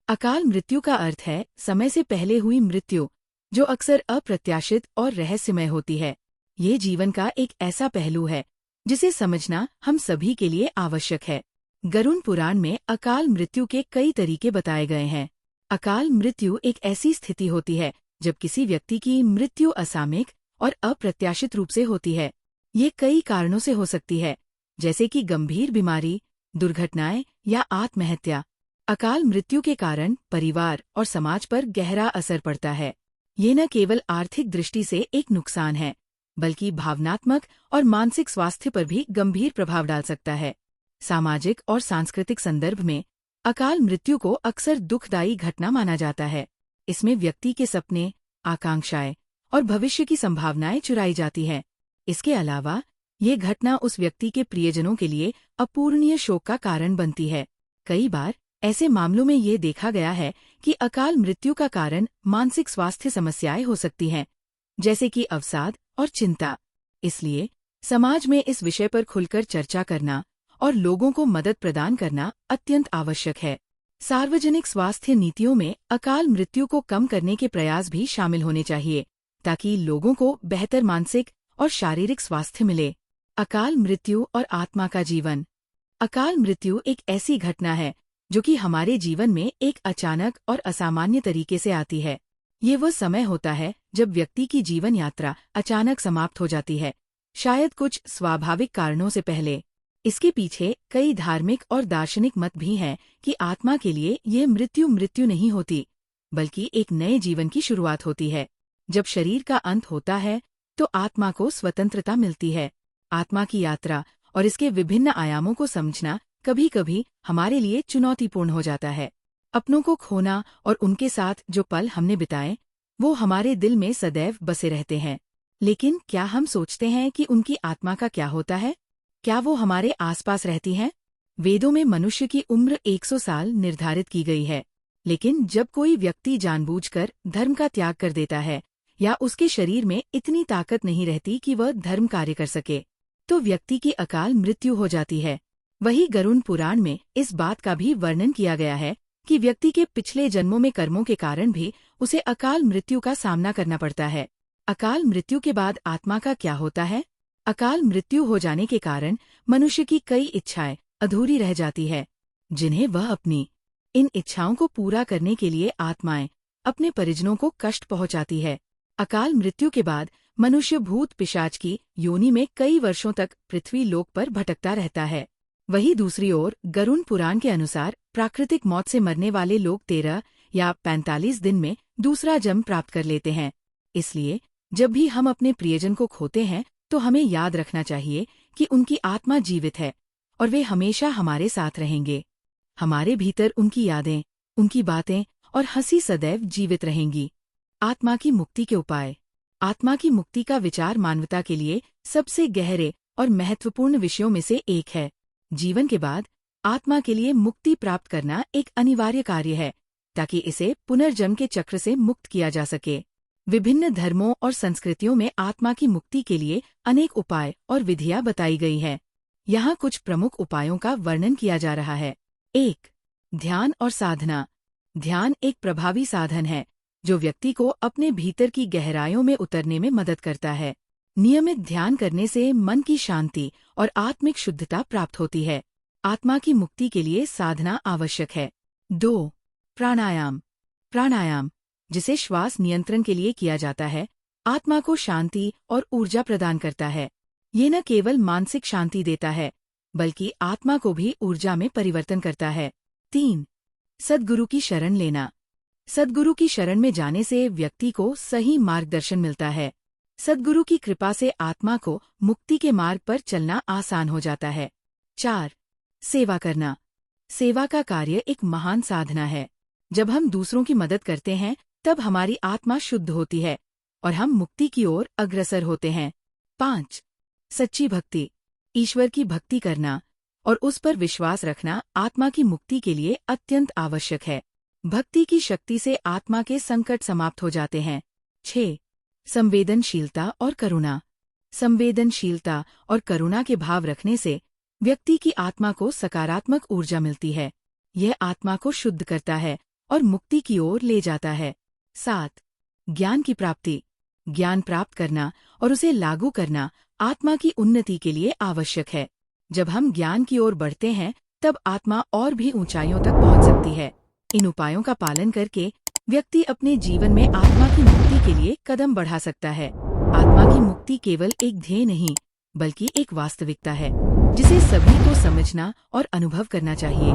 अकाल मृत्यु का अर्थ है समय से पहले हुई मृत्यु, जो अक्सर अप्रत्याशित और रहस्यमय होती है। ये जीवन का एक ऐसा पहलू है जिसे समझना हम सभी के लिए आवश्यक है। गरुड़ पुराण में अकाल मृत्यु के कई तरीके बताए गए हैं। अकाल मृत्यु एक ऐसी स्थिति होती है जब किसी व्यक्ति की मृत्यु असामयिक और अप्रत्याशित रूप से होती है। ये कई कारणों से हो सकती है, जैसे कि गंभीर बीमारी, दुर्घटनाएं या आत्महत्या। अकाल मृत्यु के कारण परिवार और समाज पर गहरा असर पड़ता है। ये न केवल आर्थिक दृष्टि से एक नुकसान है, बल्कि भावनात्मक और मानसिक स्वास्थ्य पर भी गंभीर प्रभाव डाल सकता है। सामाजिक और सांस्कृतिक संदर्भ में अकाल मृत्यु को अक्सर दुखदायी घटना माना जाता है। इसमें व्यक्ति के सपने, आकांक्षाएं और भविष्य की संभावनाएं चुराई जाती हैं। इसके अलावा ये घटना उस व्यक्ति के प्रियजनों के लिए अपूरणीय शोक का कारण बनती है। कई बार ऐसे मामलों में ये देखा गया है कि अकाल मृत्यु का कारण मानसिक स्वास्थ्य समस्याएं हो सकती हैं, जैसे कि अवसाद और चिंता। इसलिए समाज में इस विषय पर खुलकर चर्चा करना और लोगों को मदद प्रदान करना अत्यंत आवश्यक है। सार्वजनिक स्वास्थ्य नीतियों में अकाल मृत्यु को कम करने के प्रयास भी शामिल होने चाहिए, ताकि लोगों को बेहतर मानसिक और शारीरिक स्वास्थ्य मिले। अकाल मृत्यु और आत्मा का जीवन। अकाल मृत्यु एक ऐसी घटना है जो कि हमारे जीवन में एक अचानक और असामान्य तरीके से आती है। ये वो समय होता है जब व्यक्ति की जीवन यात्रा अचानक समाप्त हो जाती है, शायद कुछ स्वाभाविक कारणों से पहले। इसके पीछे कई धार्मिक और दार्शनिक मत भी हैं कि आत्मा के लिए ये मृत्यु नहीं होती, बल्कि एक नए जीवन की शुरुआत होती है। जब शरीर का अंत होता है तो आत्मा को स्वतंत्रता मिलती है। आत्मा की यात्रा और इसके विभिन्न आयामों को समझना कभी कभी हमारे लिए चुनौतीपूर्ण हो जाता है। अपनों को खोना और उनके साथ जो पल हमने बिताए, वो हमारे दिल में सदैव बसे रहते हैं। लेकिन क्या हम सोचते हैं कि उनकी आत्मा का क्या होता है? क्या वो हमारे आसपास रहती हैं? वेदों में मनुष्य की उम्र 100 साल निर्धारित की गई है, लेकिन जब कोई व्यक्ति जानबूझकर धर्म का त्याग कर देता है या उसके शरीर में इतनी ताकत नहीं रहती कि वह धर्म कार्य कर सके, तो व्यक्ति की अकाल मृत्यु हो जाती है। वही गरुड़ पुराण में इस बात का भी वर्णन किया गया है कि व्यक्ति के पिछले जन्मों में कर्मों के कारण भी उसे अकाल मृत्यु का सामना करना पड़ता है। अकाल मृत्यु के बाद आत्मा का क्या होता है? अकाल मृत्यु हो जाने के कारण मनुष्य की कई इच्छाएं अधूरी रह जाती है, जिन्हें वह अपनी इन इच्छाओं को पूरा करने के लिए आत्माएं अपने परिजनों को कष्ट पहुंचाती है। अकाल मृत्यु के बाद मनुष्य भूत पिशाच की योनि में कई वर्षों तक पृथ्वी लोक पर भटकता रहता है। वहीं दूसरी ओर गरुड़ पुराण के अनुसार प्राकृतिक मौत से मरने वाले लोग 13 या 45 दिन में दूसरा जन्म प्राप्त कर लेते हैं। इसलिए जब भी हम अपने प्रियजन को खोते हैं तो हमें याद रखना चाहिए कि उनकी आत्मा जीवित है और वे हमेशा हमारे साथ रहेंगे। हमारे भीतर उनकी यादें, उनकी बातें और हंसी सदैव जीवित रहेंगी। आत्मा की मुक्ति के उपाय। आत्मा की मुक्ति का विचार मानवता के लिए सबसे गहरे और महत्वपूर्ण विषयों में से एक है। जीवन के बाद आत्मा के लिए मुक्ति प्राप्त करना एक अनिवार्य कार्य है, ताकि इसे पुनर्जन्म के चक्र से मुक्त किया जा सके। विभिन्न धर्मों और संस्कृतियों में आत्मा की मुक्ति के लिए अनेक उपाय और विधियां बताई गई हैं। यहाँ कुछ प्रमुख उपायों का वर्णन किया जा रहा है। 1. ध्यान और साधना। ध्यान एक प्रभावी साधन है जो व्यक्ति को अपने भीतर की गहराइयों में उतरने में मदद करता है। नियमित ध्यान करने से मन की शांति और आत्मिक शुद्धता प्राप्त होती है। आत्मा की मुक्ति के लिए साधना आवश्यक है। 2. प्राणायाम। प्राणायाम, जिसे श्वास नियंत्रण के लिए किया जाता है, आत्मा को शांति और ऊर्जा प्रदान करता है। ये न केवल मानसिक शांति देता है, बल्कि आत्मा को भी ऊर्जा में परिवर्तन करता है। 3. सद्गुरु की शरण लेना। सद्गुरु की शरण में जाने से व्यक्ति को सही मार्गदर्शन मिलता है। सद्गुरु की कृपा से आत्मा को मुक्ति के मार्ग पर चलना आसान हो जाता है। 4. सेवा करना। सेवा का कार्य एक महान साधना है। जब हम दूसरों की मदद करते हैं, तब हमारी आत्मा शुद्ध होती है और हम मुक्ति की ओर अग्रसर होते हैं। 5. सच्ची भक्ति। ईश्वर की भक्ति करना और उस पर विश्वास रखना आत्मा की मुक्ति के लिए अत्यंत आवश्यक है। भक्ति की शक्ति से आत्मा के संकट समाप्त हो जाते हैं। 6. संवेदनशीलता और करुणा। संवेदनशीलता और करुणा के भाव रखने से व्यक्ति की आत्मा को सकारात्मक ऊर्जा मिलती है। यह आत्मा को शुद्ध करता है और मुक्ति की ओर ले जाता है। 7. ज्ञान की प्राप्ति। ज्ञान प्राप्त करना और उसे लागू करना आत्मा की उन्नति के लिए आवश्यक है। जब हम ज्ञान की ओर बढ़ते हैं तब आत्मा और भी ऊंचाइयों तक पहुंच सकती है। इन उपायों का पालन करके व्यक्ति अपने जीवन में आत्मा की मुक्ति के लिए कदम बढ़ा सकता है। आत्मा की मुक्ति केवल एक ध्येय नहीं, बल्कि एक वास्तविकता है, जिसे सभी को समझना और अनुभव करना चाहिए।